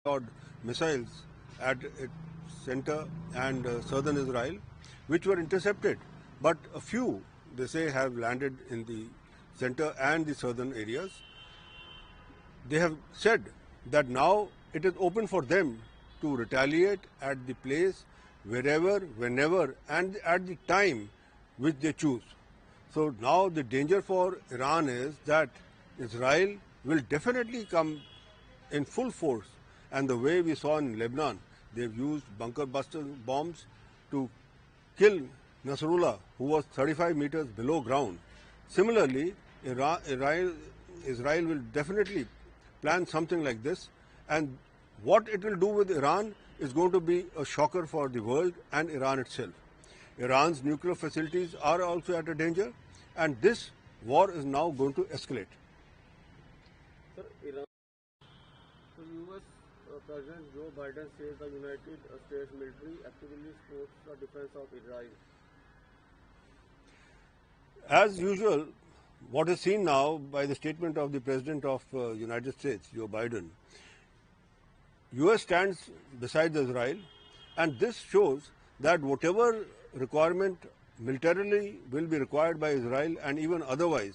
odd missiles at its center and southern Israel, which were intercepted. But a few, they say, have landed in the center and the southern areas. They have said that now it is open for them to retaliate at the place, wherever, whenever, and at the time which they choose. So now the danger for Iran is that Israel will definitely come in full force. And the way we saw in Lebanon, they've used bunker buster bombs to kill Nasrallah, who was 35 meters below ground. Similarly, Israel will definitely plan something like this, and what it will do with Iran is going to be a shocker for the world and Iran itself. Iran's nuclear facilities are also at a danger, and this war is now going to escalate. Sir, Iran, so US President Joe Biden says the United States military actively supports the defense of Israel. As usual, what is seen now by the statement of the President of United States, Joe Biden, US stands beside Israel, and this shows that whatever requirement militarily will be required by Israel and even otherwise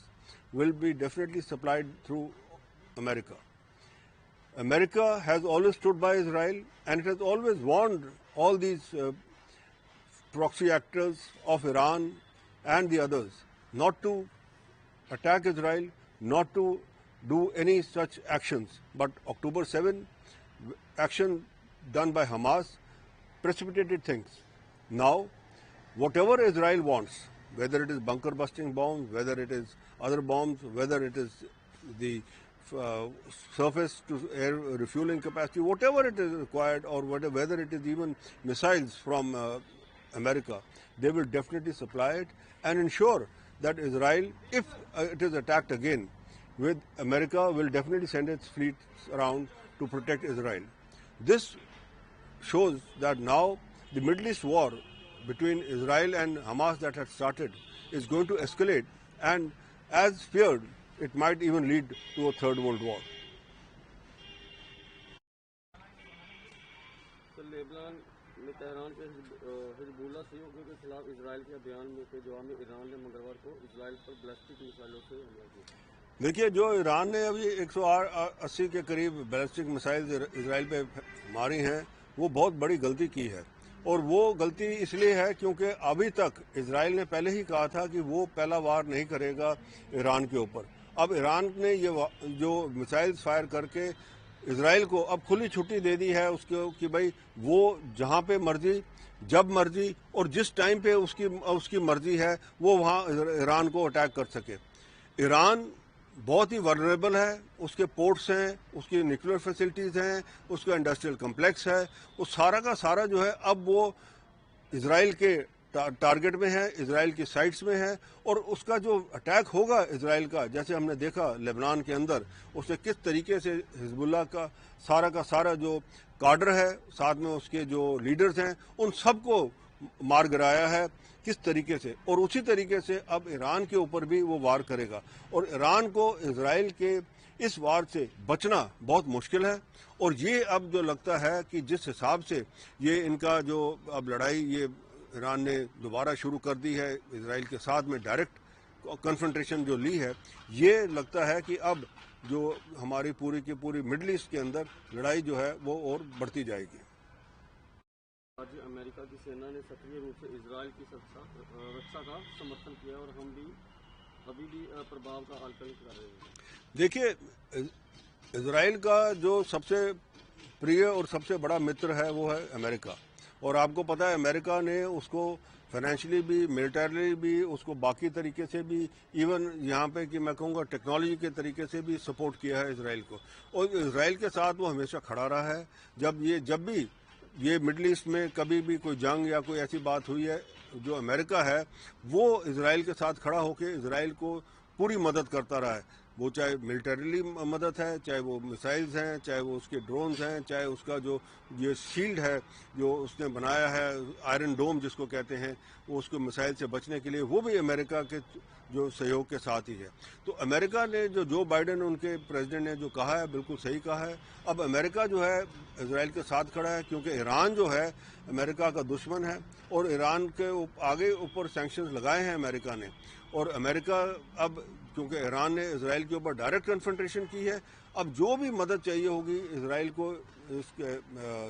will be definitely supplied through America. America has always stood by Israel, and it has always warned all these proxy actors of Iran and the others not to attack Israel, not to do any such actions. But October 7 action done by Hamas precipitated things. Now, whatever Israel wants, whether it is bunker busting bombs, whether it is other bombs, whether it is the surface to air refueling capacity, whatever it is required, or whether it is even missiles from America, they will definitely supply it and ensure that Israel, if it is attacked again, with America will definitely send its fleets around to protect Israel. This shows that now the Middle East war between Israel and Hamas that had started is going to escalate, and as feared, it might even lead to a third world war. So, Lebanon में Tehran के Hezbollah सहयोगियों के खिलाफ Israel के बयान के जवाब में ईरान ने मंगलवार को इजराइल पर बैलिस्टिक मिसाइलों से हमला किया। देखिए, जो ईरान ने अभी 180 के करीब बैलिस्टिक मिसाइल इजराइल पे मारी हैं, वो बहुत बड़ी गलती की है, और वो गलती इसलिए है क्योंकि अभी तक इजराइल ने पहले ही कहा था कि वो पहला वार नहीं करेगा ईरान के ऊपर। अब ईरान ने ये जो मिसाइल फायर करके इजराइल को अब खुली छुट्टी दे दी है उसको कि भाई वो जहां पे मर्जी, जब मर्जी और जिस टाइम पे उसकी मर्जी है वो वहां ईरान को अटैक कर सके। ईरान बहुत ही वल्नरेबल है, उसके पोर्ट्स हैं, उसकी न्यूक्लियर फैसिलिटीज़ हैं, उसका इंडस्ट्रियल कम्प्लेक्स है, वो सारा का सारा जो है अब वो इजराइल के टारगेट में है, इजराइल की साइट्स में है, और उसका जो अटैक होगा इजराइल का, जैसे हमने देखा लेबनान के अंदर उसने किस तरीके से हिजबुल्लाह का सारा जो काडर है, साथ में उसके जो लीडर्स हैं, उन सबको मार गिराया है किस तरीके से, और उसी तरीके से अब ईरान के ऊपर भी वो वार करेगा, और ईरान को इजराइल के इस वार से बचना बहुत मुश्किल है। और ये अब जो लगता है कि जिस हिसाब से ये इनका जो अब लड़ाई ये ईरान ने दोबारा शुरू कर दी है इजराइल के साथ में, डायरेक्ट कन्फ्रंटेशन जो ली है, ये लगता है कि अब जो हमारी पूरी की पूरी मिडल ईस्ट के अंदर लड़ाई जो है वो और बढ़ती जाएगी। आज अमेरिका की सेना ने सक्रिय रूप से इजराइल की रक्षा का समर्थन किया और हम भी अभी भी प्रभाव का आकलन कर रहे हैं। देखिए, इजराइल का जो सबसे प्रिय और सबसे बड़ा मित्र है वो है अमेरिका, और आपको पता है अमेरिका ने उसको फाइनेंशियली भी, मिलिटरली भी, उसको बाकी तरीके से भी, इवन यहाँ पे कि मैं कहूँगा टेक्नोलॉजी के तरीके से भी सपोर्ट किया है इजराइल को, और इजराइल के साथ वो हमेशा खड़ा रहा है। जब भी ये मिडल ईस्ट में कभी भी कोई जंग या कोई ऐसी बात हुई है, जो अमेरिका है वो इजराइल के साथ खड़ा होकर इजराइल को पूरी मदद करता रहा है। وہ چاہے ملٹریلی مدد ہے، چاہے وہ میسائلز ہیں، چاہے وہ اس کے ڈرونز ہیں، چاہے اس کا جو یہ شیلڈ ہے جو اس نے بنایا ہے آئرن ڈوم جس کو کہتے ہیں، وہ اس کو میسائل سے بچنے کے لیے، وہ بھی امریکہ کے جو سہیوگ کے ساتھ ہی ہے۔ تو امریکہ نے جو بائیڈن ان کے پریزیڈنٹ نے جو کہا ہے بالکل صحیح کہا ہے۔ اب امریکہ جو ہے اسرائیل کے ساتھ کھڑا ہے، کیونکہ ایران جو ہے امریکہ کا دشمن ہے، اور ایران کے آگے اوپر سینکشنز لگائے ہیں امریکہ نے، اور امریکہ اب کیونکہ ایران نے اسرائیل کے اوپر ڈائریکٹ کنفرنٹریشن کی ہے، اب جو بھی مدد چاہیے ہوگی اسرائیل کو اس کے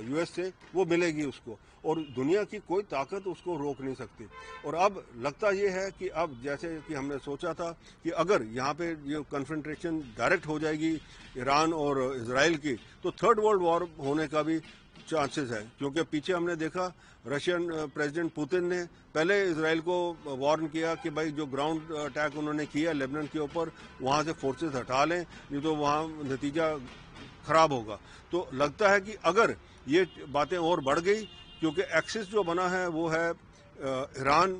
یو ایس سے، وہ ملے گی اس کو، اور دنیا کی کوئی طاقت اس کو روک نہیں سکتی۔ اور اب لگتا یہ ہے کہ اب جیسے کہ ہم نے سوچا تھا کہ اگر یہاں پہ یہ کنفرنٹریشن ڈائریکٹ ہو جائے گی ایران اور اسرائیل کی، تو تھرڈ ورلڈ وار ہونے کا بھی چانسز ہے، کیونکہ پیچھے ہم نے دیکھا رشین پریزیڈنٹ پوتن نے پہلے اسرائیل کو وارن کیا کہ بھائی جو گراؤنڈ اٹیک انہوں نے کیا لیبنان کے اوپر، وہاں سے فورسز ہٹا لیں، نہیں تو وہاں نتیجہ خراب ہوگا۔ تو لگتا ہے کہ اگر یہ باتیں اور بڑھ گئی، کیونکہ ایکسس جو بنا ہے وہ ہے ایران،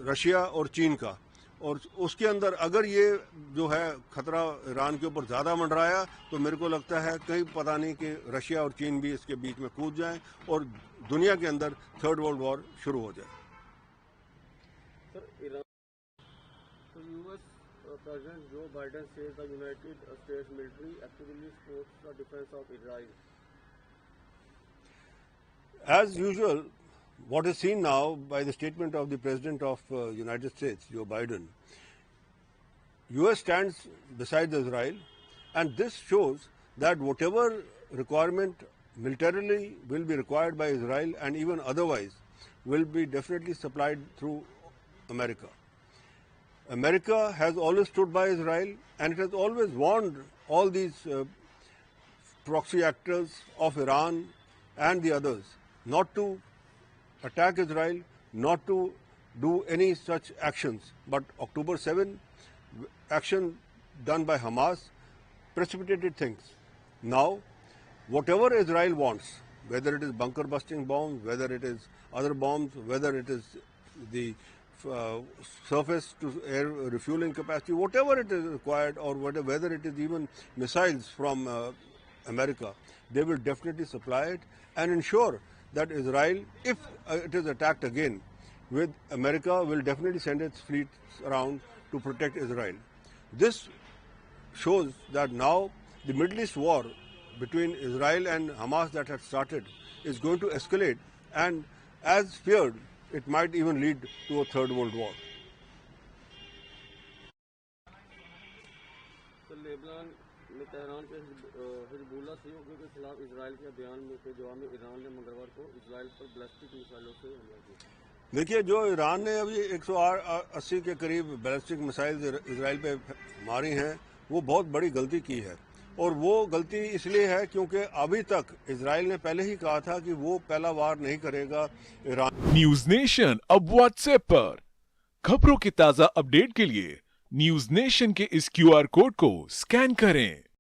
رشیا اور چین کا، اور اس کے اندر اگر یہ جو ہے خطرہ ایران کے اوپر زیادہ منڈرایا تو میرے کو لگتا ہے کہیں پتہ نہیں کہ رشیا اور چین بھی اس کے بیچ میں کود جائیں اور دنیا کے اندر تھرڈ ورلڈ وار شروع ہو جائے۔ سر ایران تو US President Joe Biden says the United States military actively supports the defense of Israel. As usual, what is seen now by the statement of the President of United States, Joe Biden, US stands beside Israel, and this shows that whatever requirement militarily will be required by Israel and even otherwise will be definitely supplied through America. America has always stood by Israel, and it has always warned all these proxy actors of Iran and the others not to attack Israel, not to do any such actions. But October 7 action done by Hamas precipitated things. Now, whatever Israel wants, whether it is bunker busting bombs, whether it is other bombs, whether it is the surface to air refueling capacity, whatever it is required, or whether it is even missiles from America, they will definitely supply it and ensure that Israel, if it is attacked again, with America will definitely send its fleets around to protect Israel. This shows that now the Middle East war between Israel and Hamas that had started is going to escalate, and as feared, it might even lead to a third world war. تو Lebanon میں Tehran کے حزب اللہ سیوں کے خلاف اسرائیل کے بیان میں کے جواب میں ایران نے منگلوار کو اسرائیل پر بیلسٹک میزائلوں سے حملہ کیا۔ دیکھیے، جو ایران نے ابھی 180 کے قریب بیلسٹک میسائل اسرائیل پہ ماری ہیں، وہ بہت بڑی غلطی کی ہے، اور وہ غلطی اس لیے ہے کیونکہ ابھی تک اسرائیل نے پہلے ہی کہا تھا کہ وہ پہلا وار نہیں کرے گا ایران۔ نیوز نیشن اب واٹس ایپ پر خبروں کی تازہ اپڈیٹ کے لیے نیوز نیشن کے اس QR کوڈ کو سکین کریں۔